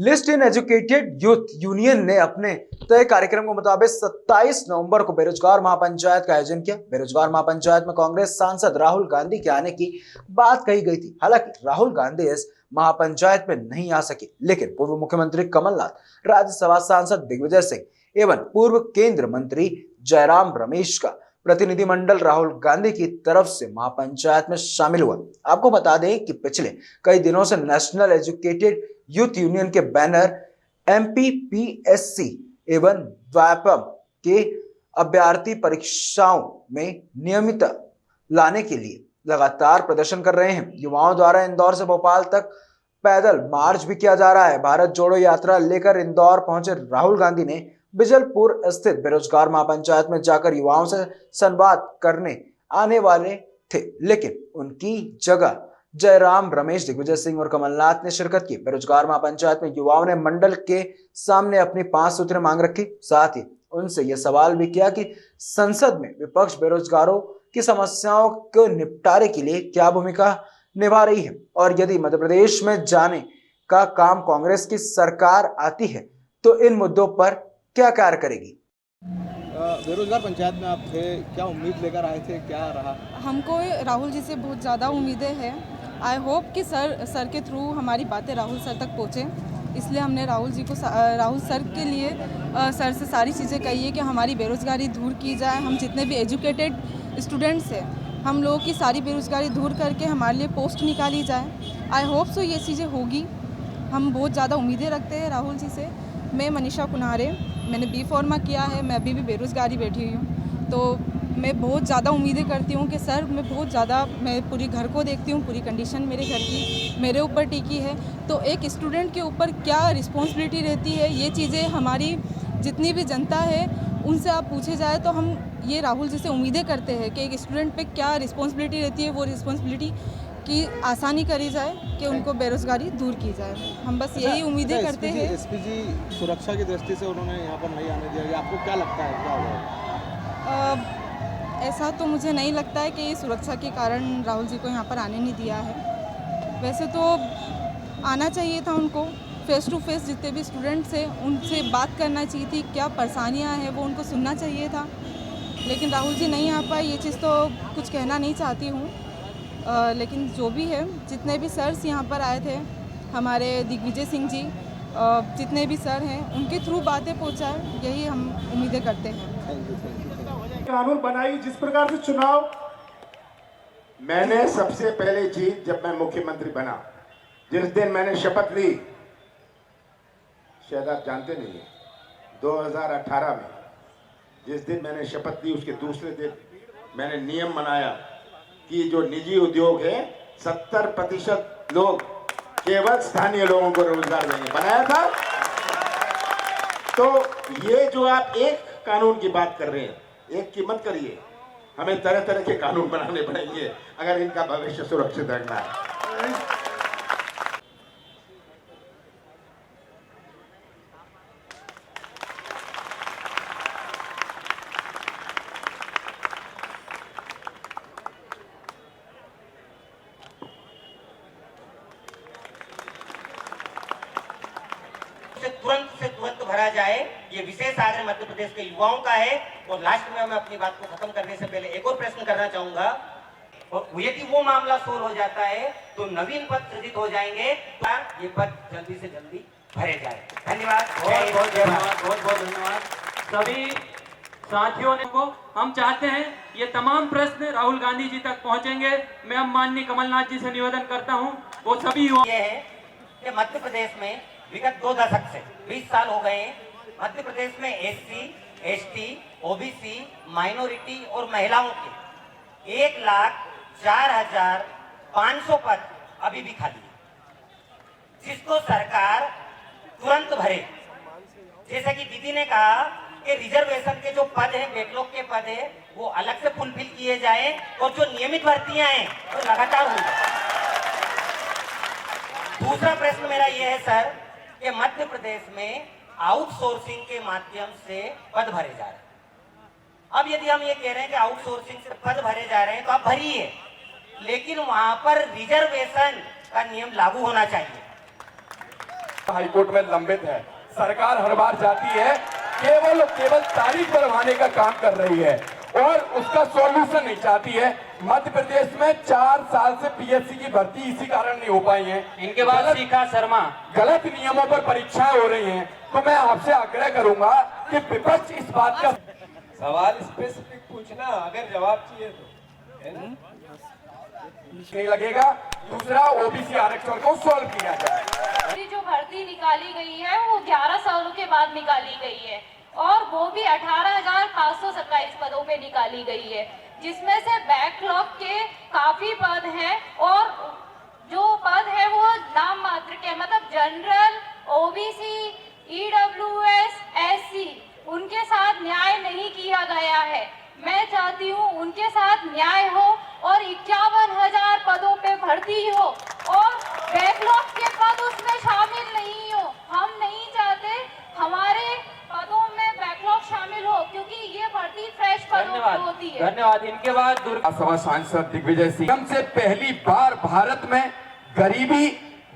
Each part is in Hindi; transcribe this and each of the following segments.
लिस्ट इन एजुकेटेड यूथ यूनियन ने अपने तय कार्यक्रम के मुताबिक 27 नवंबर को बेरोजगार महापंचायत का आयोजन किया। बेरोजगार महापंचायत में कांग्रेस सांसद राहुल गांधी के आने की बात कही गई थी। हालांकि राहुल गांधी इस महापंचायत में नहीं आ सके, लेकिन पूर्व मुख्यमंत्री कमलनाथ, राज्यसभा सांसद दिग्विजय सिंह एवं पूर्व केंद्र मंत्री जयराम रमेश का प्रतिनिधिमंडल राहुल गांधी की तरफ से महापंचायत में शामिल हुआ। आपको बता दें कि पिछले कई दिनों से नेशनल एजुकेटेड यूथ यूनियन के बैनर एमपीपीएससी एवं व्यापम के अभ्यर्थी परीक्षाओं में नियमित लाने के लिए लगातार प्रदर्शन कर रहे हैं। युवाओं द्वारा इंदौर से भोपाल तक पैदल मार्च भी किया जा रहा है। भारत जोड़ो यात्रा लेकर इंदौर पहुंचे राहुल गांधी ने बिजलपुर स्थित बेरोजगार महापंचायत में जाकर युवाओं से संवाद करने आने वाले थे, लेकिन उनकी जगह जयराम रमेश, दिग्विजय सिंह और कमलनाथ ने शिरकत की। बेरोजगार महापंचायत में युवाओं ने मंडल के सामने अपनी 5 सूत्रें मांग रखी। साथ ही उनसे यह सवाल भी किया कि संसद में विपक्ष बेरोजगारों की समस्याओं को निपटारे के लिए क्या भूमिका निभा रही है, और यदि मध्य प्रदेश में जाने का काम कांग्रेस की सरकार आती है तो इन मुद्दों पर क्या कार्य करेगी। बेरोजगार पंचायत में आप थे, क्या उम्मीद लेकर आए थे, क्या रहा? हमको राहुल जी से बहुत ज़्यादा उम्मीदें हैं। आई होप कि सर के थ्रू हमारी बातें राहुल सर तक पहुँचे, इसलिए हमने राहुल सर के लिए सर से सारी चीज़ें कही है कि हमारी बेरोज़गारी दूर की जाए। हम जितने भी एजुकेटेड स्टूडेंट्स हैं, हम लोगों की सारी बेरोज़गारी दूर करके हमारे लिए पोस्ट निकाली जाए। आई होप सो ये चीज़ें होगी। हम बहुत ज़्यादा उम्मीदें रखते हैं राहुल जी से। मैं मनीषा कुन्हारे, मैंने बी फार्मा किया है, मैं अभी भी बेरोज़गारी बैठी हुई हूँ, तो मैं बहुत ज़्यादा उम्मीदें करती हूँ कि सर, मैं पूरी घर को देखती हूँ, पूरी कंडीशन मेरे घर की मेरे ऊपर टिकी है, तो एक स्टूडेंट के ऊपर क्या रिस्पॉन्सिबिलिटी रहती है, ये चीज़ें हमारी जितनी भी जनता है उनसे आप पूछे जाए तो हम ये राहुल जी से उम्मीदें करते हैं कि एक स्टूडेंट पे क्या रिस्पॉन्सिबिलिटी रहती है, वो रिस्पॉन्सिबिलिटी की आसानी करी जाए कि उनको बेरोज़गारी दूर की जाए। हम बस यही उम्मीदें करते हैं। एसपीजी सुरक्षा की दृष्टि से उन्होंने यहाँ पर नहीं आने दिया, आपको क्या लगता है क्या होगा? ऐसा तो मुझे नहीं लगता है कि ये सुरक्षा के कारण राहुल जी को यहाँ पर आने नहीं दिया है। वैसे तो आना चाहिए था उनको, फेस टू फेस जितने भी स्टूडेंट्स हैं उनसे बात करना चाहिए थी, क्या परेशानियाँ हैं वो उनको सुनना चाहिए था, लेकिन राहुल जी नहीं आ पाए। ये चीज़ तो कुछ कहना नहीं चाहती हूँ, लेकिन जो भी है, जितने भी सर्स यहाँ पर आए थे, हमारे दिग्विजय सिंह जी, जितने भी सर हैं, उनके थ्रू बातें पहुँचाए, यही हम उम्मीदें करते हैं। कानून बनाई जिस प्रकार से चुनाव, मैंने सबसे पहले जीत जब मैं मुख्यमंत्री बना, जिस दिन मैंने शपथ ली, शायद आप जानते नहीं है, 2018 में जिस दिन मैंने शपथ ली उसके दूसरे दिन मैंने नियम बनाया कि जो निजी उद्योग है 70% लोग केवल स्थानीय लोगों को रोजगार देंगे, बनाया था। तो ये जो आप एक कानून की बात कर रहे हैं, एक की मत करिए, हमें तरह तरह के कानून बनाने पड़ेंगे अगर इनका भविष्य सुरक्षित रखना है। से तुरंत भरा जाए, ये विशेष आग्रह मध्य प्रदेश के युवाओं का है। और लास्ट में मैं अपनी बात को खत्म करने से पहले एक और प्रश्न करना चाहूंगा, और यदि वो मामला सोल्व हो जाता है तो नवीन पद सृजित हो जाएंगे, ये पद जल्दी से जल्दी भरे जाए। धन्यवाद, बहुत बहुत धन्यवाद, बहुत बहुत धन्यवाद सभी साथियों को। हम चाहते हैं ये तमाम प्रश्न राहुल गांधी जी तक पहुंचेंगे। मैं अब माननीय कमलनाथ जी से निवेदन करता हूं, वो सभी ये है कि मध्य प्रदेश में विगत 2 दशक से 20 साल हो गए, मध्य प्रदेश में एससी, एसटी, ओबीसी, माइनॉरिटी और महिलाओं के 1,04,500 पद अभी भी खाली है, जिसको सरकार तुरंत भरे। जैसा कि दीदी ने कहा कि रिजर्वेशन के जो पद हैं, बैकलॉग के पद है, वो अलग से फुलफिल किए जाए, और जो नियमित भर्तियां हैं वो लगातार हो जाए। दूसरा प्रश्न मेरा ये है सर कि मध्य प्रदेश में आउटसोर्सिंग के माध्यम से पद भरे जा रहे हैं। अब यदि हम ये कह रहे हैं कि आउटसोर्सिंग से पद भरे जा रहे हैं तो आप भरिए, लेकिन वहां पर रिजर्वेशन का नियम लागू होना चाहिए। हाईकोर्ट में लंबित है। सरकार हर बार जाती है, केवल तारीख बढ़वाने का काम कर रही है और उसका सॉल्यूशन नहीं चाहती है। मध्य प्रदेश में 4 साल से पीएससी की भर्ती इसी कारण नहीं हो पाई है। इनके बाद शिखा शर्मा गलत नियमों पर परीक्षाएं हो रही हैं। तो मैं आपसे आग्रह करूंगा कि विपक्ष इस बात का सवाल स्पेसिफिक पूछना, अगर जवाब चाहिए तो, है ना? नहीं लगेगा। दूसरा, ओबीसी आरक्षण को सॉल्व किया जाए। जो भर्ती निकाली गई है वो 11 सालों के बाद निकाली गई है और वो भी 18,527 पदों पे निकाली गई है, जिसमें से बैकलॉग के काफी पद हैं और जो पद है वो नाम मात्र के, मतलब जनरल, ओबीसी, ईडब्ल्यूएस, एससी, उनके साथ न्याय नहीं किया गया है। मैं चाहती हूँ उनके साथ न्याय हो और 51,000 पदों पे भर्ती हो और बैकलॉग के पद उसमें शामिल नहीं हो। हम नहीं चाहते हमारे पदों में बैकलॉग शामिल हो, क्योंकि ये भर्ती फ्रेश पदों पे होती है। धन्यवाद। इनके बाद सभा सांसद दिग्विजय सिंह से पहली बार भारत में गरीबी,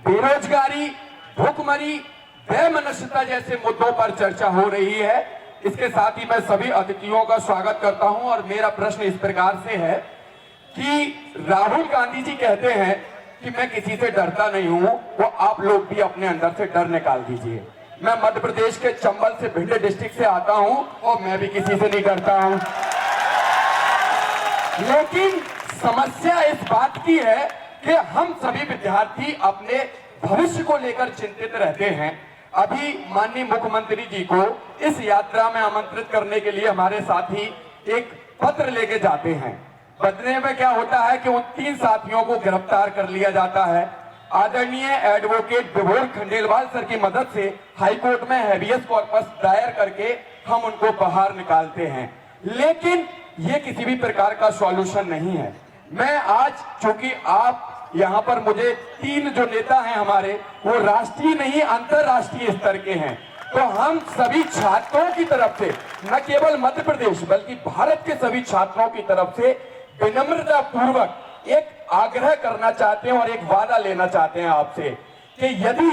बेरोजगारी, भूखमरी, बेमनस्यता जैसे मुद्दों पर चर्चा हो रही है। इसके साथ ही मैं सभी अतिथियों का स्वागत करता हूं और मेरा प्रश्न इस प्रकार से है कि राहुल गांधी जी कहते हैं कि मैं किसी से डरता नहीं हूं, वो आप लोग भी अपने अंदर से डर निकाल दीजिए। मैं मध्य प्रदेश के चंबल से, भिंड डिस्ट्रिक्ट से आता हूं और मैं भी किसी से नहीं डरता हूं। लेकिन समस्या इस बात की है कि हम सभी विद्यार्थी अपने भविष्य को लेकर चिंतित रहते हैं। अभी माननीय मुख्यमंत्री जी को इस यात्रा में आमंत्रित करने के लिए हमारे साथी एक पत्र लेके जाते हैं। बदले में क्या होता है कि उन 3 साथियों को गिरफ्तार कर लिया जाता है। आदरणीय एडवोकेट विभोर खंडेलवाल सर की मदद से हाईकोर्ट में हैबियस कॉर्पस दायर करके हम उनको बाहर निकालते हैं, लेकिन ये किसी भी प्रकार का सॉल्यूशन नहीं है। मैं आज, चूंकि आप यहाँ पर मुझे 3 जो नेता हैं हमारे, वो राष्ट्रीय नहीं अंतरराष्ट्रीय स्तर के हैं, तो हम सभी छात्रों की तरफ से, न केवल मध्य प्रदेश बल्कि भारत के सभी छात्रों की तरफ से विनम्रता पूर्वक एक आग्रह करना चाहते हैं और एक वादा लेना चाहते हैं आपसे कि यदि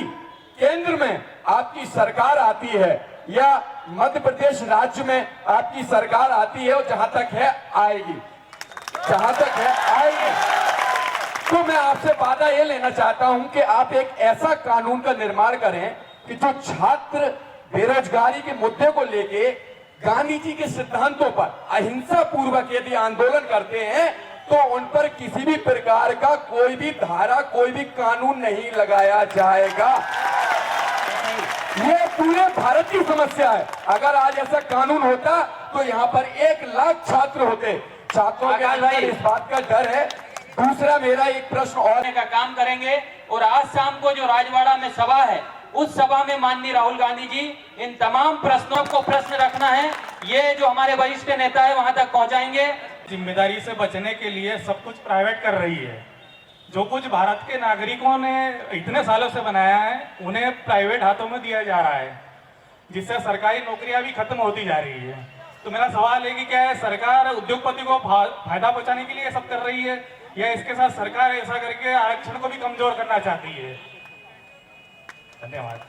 केंद्र में आपकी सरकार आती है या मध्य प्रदेश राज्य में आपकी सरकार आती है, और जहां तक है आएगी, जहां तक है आएगी, तो मैं आपसे वादा ये लेना चाहता हूं कि आप एक ऐसा कानून का निर्माण करें कि जो छात्र बेरोजगारी के मुद्दे को लेके गांधी जी के सिद्धांतों पर अहिंसा पूर्वक यदि आंदोलन करते हैं तो उन पर किसी भी प्रकार का कोई भी धारा, कोई भी कानून नहीं लगाया जाएगा। ये पूरे भारत की समस्या है। अगर आज ऐसा कानून होता तो यहाँ पर 1 लाख छात्र होते। छात्रों के अंदर इस बात का डर है। दूसरा, मेरा एक प्रश्न और का काम करेंगे और आज शाम को जो राजवाड़ा में सभा है, उस सभा में माननीय राहुल गांधी जी इन तमाम प्रश्नों को प्रश्न रखना है, ये जो हमारे वरिष्ठ नेता है वहां तक पहुंचाएंगे। जिम्मेदारी से बचने के लिए सब कुछ प्राइवेट कर रही है। जो कुछ भारत के नागरिकों ने इतने सालों से बनाया है उन्हें प्राइवेट हाथों में दिया जा रहा है, जिससे सरकारी नौकरियां भी खत्म होती जा रही है। तो मेरा सवाल है कि क्या है सरकार उद्योगपति को फायदा पहुंचाने के लिए सब कर रही है, या इसके साथ सरकार ऐसा करके आरक्षण को भी कमजोर करना चाहती है? धन्यवाद।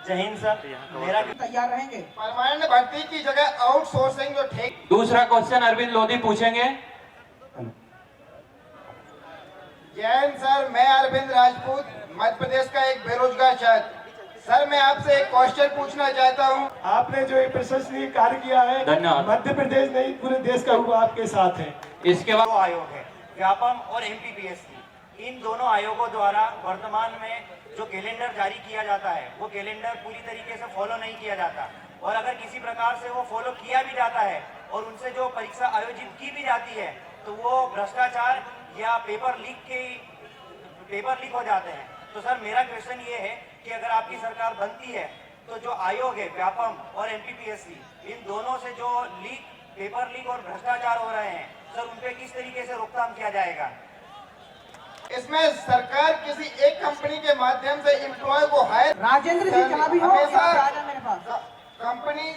जय हिंद सर। मेरा तैयार रहेंगे। परमानेंट भर्ती की जगह आउटसोर्सिंग जो ठीक। दूसरा क्वेश्चन अरविंद लोधी पूछेंगे। जैन सर, मैं अरविंद राजपूत, मध्य प्रदेश का एक बेरोजगार छात्र। सर, मैं आपसे एक क्वेश्चन पूछना चाहता हूं। आपने जो एक प्रशंसनीय कार्य किया है, धन्यवाद। मध्य प्रदेश नहीं पूरे देश का हुआ आपके साथ है। इसके बाद आयोग है, व्यापम और एमपीपीएससी, इन दोनों आयोगों द्वारा वर्तमान में जो कैलेंडर जारी किया जाता है वो कैलेंडर पूरी तरीके से फॉलो नहीं किया जाता, और अगर किसी प्रकार से वो फॉलो किया भी जाता है और उनसे जो परीक्षा आयोजित की भी जाती है तो वो भ्रष्टाचार या पेपर लीक हो जाते हैं। तो सर, मेरा क्वेश्चन ये है कि अगर आपकी सरकार बनती है तो जो आयोग है व्यापम और एमपीपीएससी, इन दोनों से जो पेपर लीक और भ्रष्टाचार हो रहे हैं सर, उन पे किस तरीके से रोकथाम किया जाएगा? इसमें सरकार किसी एक कंपनी के माध्यम से एम्प्लॉय को हायर, राजेंद्र जी जहाँ भी हो मेरे पास, कंपनी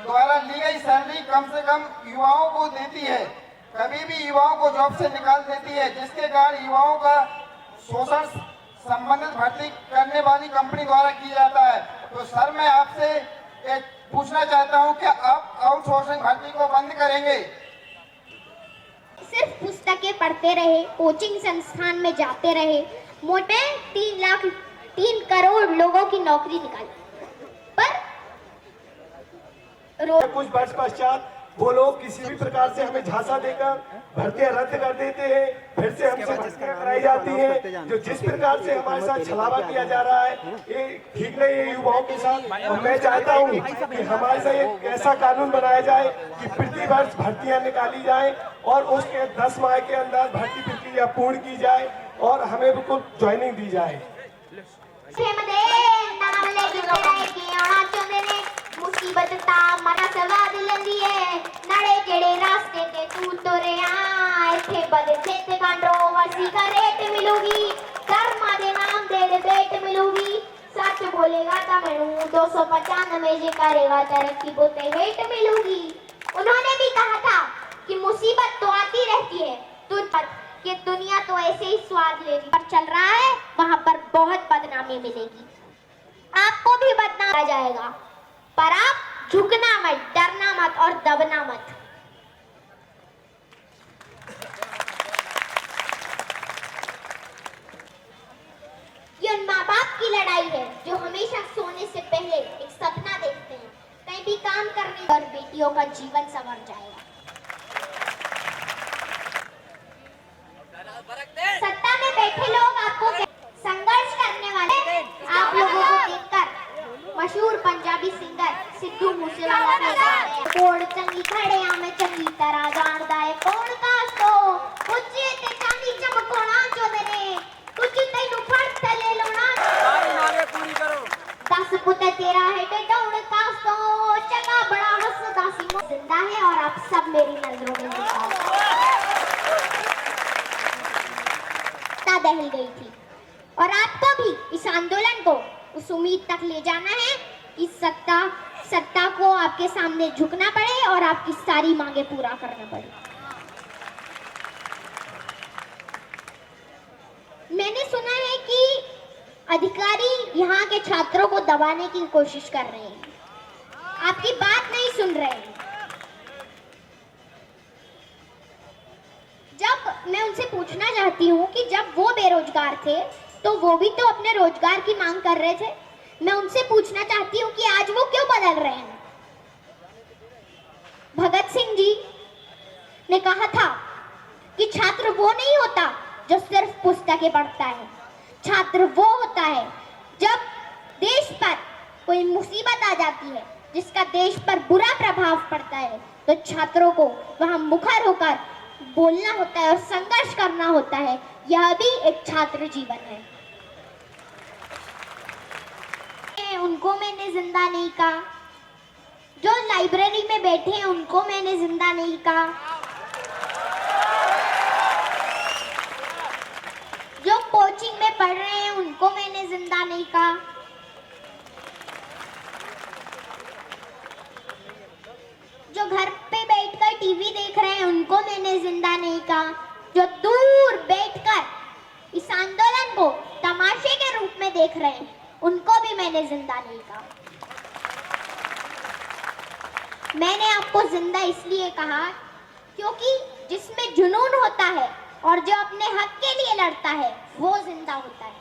द्वारा ली गई सैलरी कम से कम युवाओं को देती है, कभी भी युवाओं को जॉब से निकाल देती है, जिसके कारण युवाओं का शोषण संबंधित भर्ती करने वाली कंपनी द्वारा किया जाता है। तो सर मैं आपसे एक पूछना चाहता हूं कि आप आउटसोर्सिंग भर्ती को बंद करेंगे? सिर्फ पुस्तकें पढ़ते रहे, कोचिंग संस्थान में जाते रहे, मोटे 3 करोड़ लोगों की नौकरी निकाली, पर कुछ वर्ष पश्चात वो लोग किसी भी प्रकार से हमें झांसा देकर भर्तियां रद्द कर देते हैं, फिर से हमसे भर्तियां कराई जाती हैं। जो जिस प्रकार से हमारे साथ छलावा किया जा रहा है ये ठीक नहीं है युवाओं के साथ। और मैं चाहता हूँ कि हमारे साथ एक ऐसा कानून बनाया जाए कि प्रति वर्ष भर्तियां निकाली जाए और उसके 10 माह के अंदर भर्ती प्रक्रिया पूर्ण की जाए और हमें बिल्कुल ज्वाइनिंग दी जाए। मुसीबत मरा सवाद लंदी है नड़े केड़े रास्ते ते तू तुरे इथे बदले ते कंट्रोवर्सी का रेट मिलूगी, कर्मा दे नाम दे बेट मिलूगी, सच बोलेगा तो मैनू 295 जे करेगा तरक्की बोते हेट मिलूगी। उन्होंने भी कहा था कि मुसीबत तो आती रहती है, तुझ कि दुनिया तो ऐसे ही स्वाद लेगी पर चल रहा है, वहां पर बहुत बदनामी मिलेगी, आपको भी बदनाम जाएगा, पर आप झुकना मत, डरना मत और दबना मत। ये उन माँ बाप की लड़ाई है जो हमेशा सोने से पहले एक सपना देखते हैं, कहीं भी काम करने और बेटियों का जीवन संवर जाएगा। सत्ता में बैठे लोग आपको संघर्ष करने वाले आप लोगों को देखकर मशहूर पंजाबी सिंगर सिद्धू मूसेवाला ने गाया कोड़ चंगी खड़े में चंगी तरह जानदा है कौन कास तो कुछ ते चांदी चमकोना चोदे ने कुछ तैनू फड़ थले लोना नारे पूरी करो 10 पुत तेरा है ते दौड़ कास तो चंगा बड़ा हंसदा सी जिंदा है और आप सब मेरी नजरों में दहल गई थी और आपको भी इस आंदोलन को उस उम्मीद तक ले जाना है कि सत्ता को आपके सामने झुकना पड़े और आपकी सारी मांगे पूरा करना पड़े। मैंने सुना है कि अधिकारी यहाँ के छात्रों को दबाने की कोशिश कर रहे हैं, आपकी बात नहीं सुन रहे हैं। जब मैं उनसे पूछना चाहती हूँ कि जब वो बेरोजगार थे तो वो भी तो अपने रोजगार की मांग कर रहे थे, मैं उनसे पूछना चाहती हूँ कि आज वो क्यों बदल रहे हैं। भगत सिंह जी ने कहा था कि छात्र वो नहीं होता जो सिर्फ पुस्तकें पढ़ता है, छात्र वो होता है जब देश पर कोई मुसीबत आ जाती है जिसका देश पर बुरा प्रभाव पड़ता है तो छात्रों को वहां मुखर होकर बोलना होता है और संघर्ष करना होता है। यह भी एक छात्र जीवन है। उनको मैंने जिंदा नहीं कहा, जो लाइब्रेरी में बैठे हैं उनको मैंने जिंदा नहीं कहा, जो कोचिंग में पढ़ रहे हैं उनको मैंने जिंदा नहीं कहा, जो घर पे बैठकर टीवी देख रहे हैं उनको मैंने जिंदा नहीं कहा, जो दूर बैठकर इस आंदोलन को तमाशे के रूप में देख रहे हैं उनको भी मैंने जिंदा नहीं कहा। मैंने आपको जिंदा इसलिए कहा क्योंकि जिसमें जुनून होता है और जो अपने हक के लिए लड़ता है वो जिंदा होता है।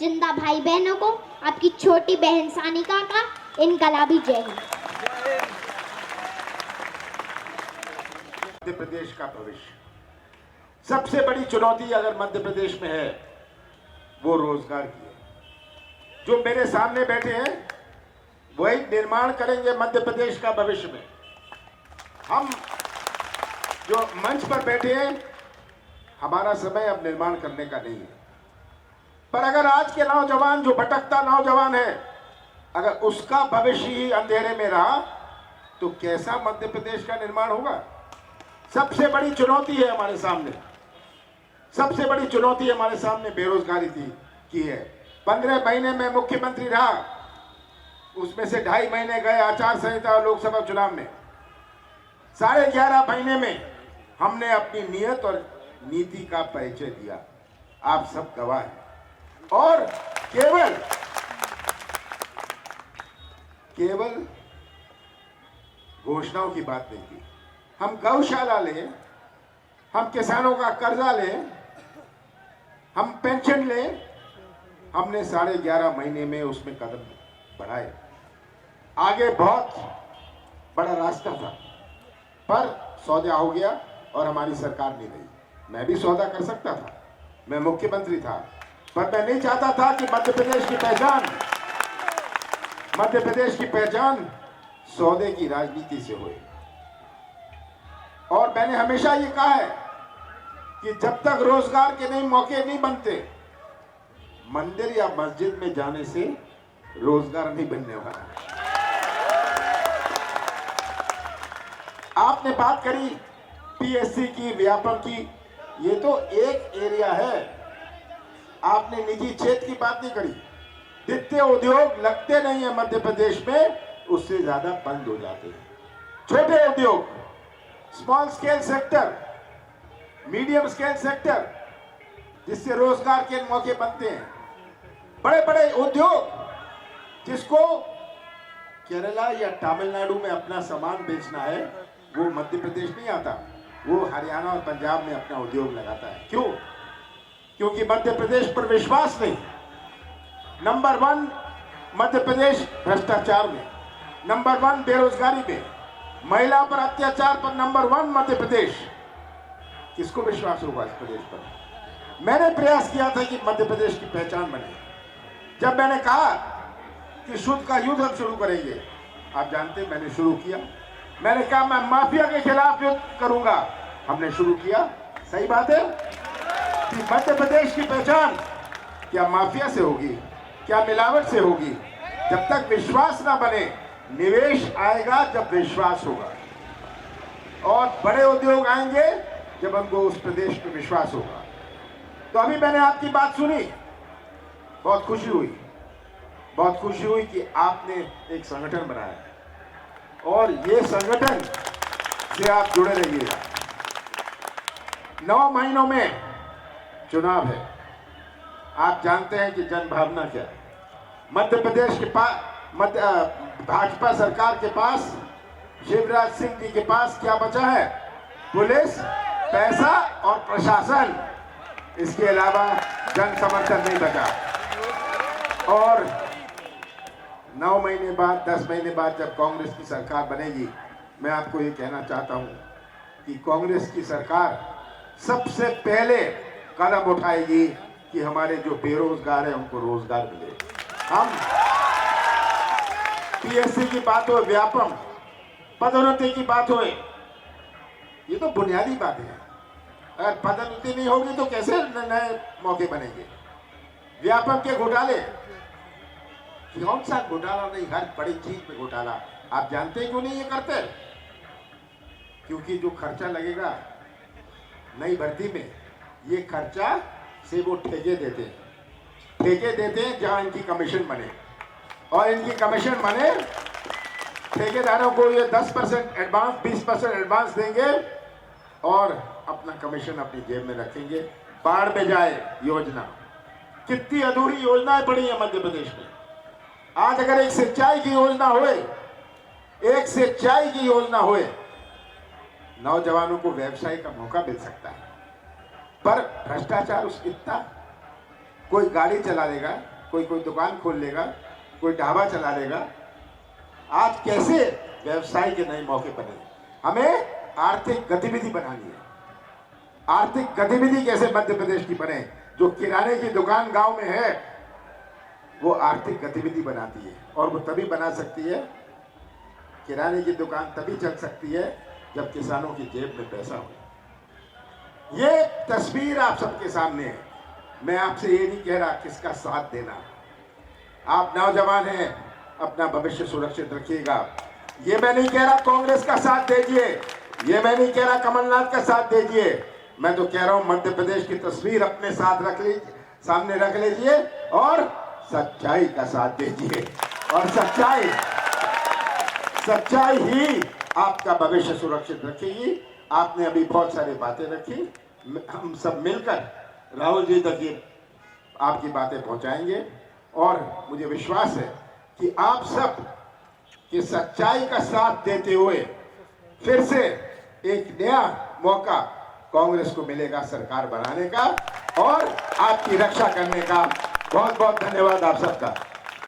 जिंदा भाई बहनों को आपकी छोटी बहन सानिका का इनकलाबी जय हिंद। मध्य प्रदेश का भविष्य, सबसे बड़ी चुनौती अगर मध्य प्रदेश में है वो रोजगार की है। जो मेरे सामने बैठे हैं वही निर्माण करेंगे मध्य प्रदेश का भविष्य में। हम जो मंच पर बैठे हैं हमारा समय अब निर्माण करने का नहीं है, पर अगर आज के नौजवान जो भटकता नौजवान है अगर उसका भविष्य ही अंधेरे में रहा तो कैसा मध्य प्रदेश का निर्माण होगा। सबसे बड़ी चुनौती है हमारे सामने, सबसे बड़ी चुनौती हमारे सामने बेरोजगारी की है। 15 महीने में मुख्यमंत्री रहा, उसमें से 2.5 महीने गए आचार संहिता और लोकसभा चुनाव में। 11.5 महीने में हमने अपनी नीयत और नीति का परिचय दिया। आप सब गवाह हैं। और केवल घोषणाओं की बात नहीं की। हम गौशाला लें, हम किसानों का कर्जा लें, हम पेंशन लें, हमने 11.5 महीने में उसमें कदम बढ़ाए। आगे बहुत बड़ा रास्ता था, पर सौदा हो गया और हमारी सरकार नहीं रही। मैं भी सौदा कर सकता था, मैं मुख्यमंत्री था, पर मैं नहीं चाहता था कि मध्य प्रदेश की पहचान सौदे की राजनीति से होए। और मैंने हमेशा ये कहा है कि जब तक रोजगार के नए मौके नहीं बनते, मंदिर या मस्जिद में जाने से रोजगार नहीं बनने वाला। आपने बात करी पीएससी की, व्यापम की, ये तो एक एरिया है। आपने निजी क्षेत्र की बात नहीं करी। जितने उद्योग लगते नहीं है मध्य प्रदेश में, उससे ज्यादा बंद हो जाते हैं। छोटे उद्योग, small scale sector, medium scale sector, जिससे रोजगार के मौके बनते हैं। बड़े बड़े उद्योग, जिसको केरला या तमिलनाडु में अपना सामान बेचना है, वो मध्य प्रदेश नहीं आता, वो हरियाणा और पंजाब में अपना उद्योग लगाता है। क्यों? क्योंकि मध्य प्रदेश पर विश्वास नहीं। नंबर 1 मध्य प्रदेश भ्रष्टाचार में, नंबर 1 बेरोजगारी में, महिला पर अत्याचार पर नंबर 1 मध्य प्रदेश। किसको विश्वास होगा इस प्रदेश पर? मैंने प्रयास किया था कि मध्य प्रदेश की पहचान बने। जब मैंने कहा कि शुद्ध का युद्ध हम शुरू करेंगे, आप जानते हैं मैंने शुरू किया। मैंने कहा मैं माफिया के खिलाफ युद्ध करूंगा, हमने शुरू किया। सही बात है कि मध्य प्रदेश की पहचान क्या माफिया से होगी, क्या मिलावट से होगी? जब तक विश्वास ना बने, निवेश आएगा जब विश्वास होगा, और बड़े उद्योग आएंगे जब हमको उस प्रदेश पर विश्वास होगा। तो अभी मैंने आपकी बात सुनी, बहुत खुशी हुई कि आपने एक संगठन बनाया, और ये संगठन से आप जुड़े रहिएगा। 9 महीनों में चुनाव है। आप जानते हैं कि जन भावना क्या है। मध्य प्रदेश के पास, भाजपा सरकार के पास, शिवराज सिंह जी के पास क्या बचा है? पुलिस, पैसा और प्रशासन। इसके अलावा जन समर्थन नहीं बचा। और 9 महीने बाद, 10 महीने बाद जब कांग्रेस की सरकार बनेगी, मैं आपको ये कहना चाहता हूं कि कांग्रेस की सरकार सबसे पहले कदम उठाएगी कि हमारे जो बेरोजगार हैं उनको रोजगार मिले। हम पीएससी की बात हो, व्यापम, पदोन्नति की बात हो, ये तो बुनियादी बात है। अगर पदोन्नति नहीं होगी तो कैसे नए मौके बनेंगे? व्यापम के घोटाले, कौन सा घोटाला नहीं, हर बड़ी चीज में घोटाला। आप जानते हैं क्यों नहीं ये करते? क्योंकि जो खर्चा लगेगा नई भर्ती में, ये खर्चा से वो ठेके देते हैं जहां इनकी कमीशन बने, और इनकी कमीशन बने ठेकेदारों को ये 10% एडवांस, 20% एडवांस देंगे और अपना कमीशन अपनी जेब में रखेंगे। बाढ़ में जाए योजना, कितनी अधूरी योजनाएं पड़ी है मध्य प्रदेश में। आज अगर एक सिंचाई की योजना होए, नौजवानों को व्यवसाय का मौका मिल सकता है। पर भ्रष्टाचार इतना, कोई गाड़ी चला लेगा, कोई दुकान खोल लेगा, कोई ढाबा चला लेगा। आज कैसे व्यवसाय के नए मौके बने? हमें आर्थिक गतिविधि बनानी है। आर्थिक गतिविधि कैसे मध्य प्रदेश की बने? जो किराने की दुकान गांव में है, वो आर्थिक गतिविधि बनाती है, और वो तभी बना सकती है, किराने की दुकान तभी चल सकती है जब किसानों की जेब में पैसा हो। ये तस्वीर आप सबके सामने है। मैं आपसे ये नहीं कह रहा किसका साथ देना। आप नौजवान हैं, अपना भविष्य सुरक्षित रखिएगा। ये मैं नहीं कह रहा कांग्रेस का साथ दीजिए, ये मैं नहीं कह रहा कमलनाथ का साथ दीजिए। मैं तो कह रहा हूं मध्य प्रदेश की तस्वीर अपने साथ सामने रख लीजिए और सच्चाई का साथ दीजिए, और सच्चाई ही आपका भविष्य सुरक्षित रखेगी। आपने अभी बहुत सारी बातें रखी, हम सब मिलकर राहुल जी तक ये आपकी बातें पहुंचाएंगे और मुझे विश्वास है कि आप सब की सच्चाई का साथ देते हुए फिर से एक नया मौका कांग्रेस को मिलेगा सरकार बनाने का और आपकी रक्षा करने का। बहुत बहुत धन्यवाद आप सबका।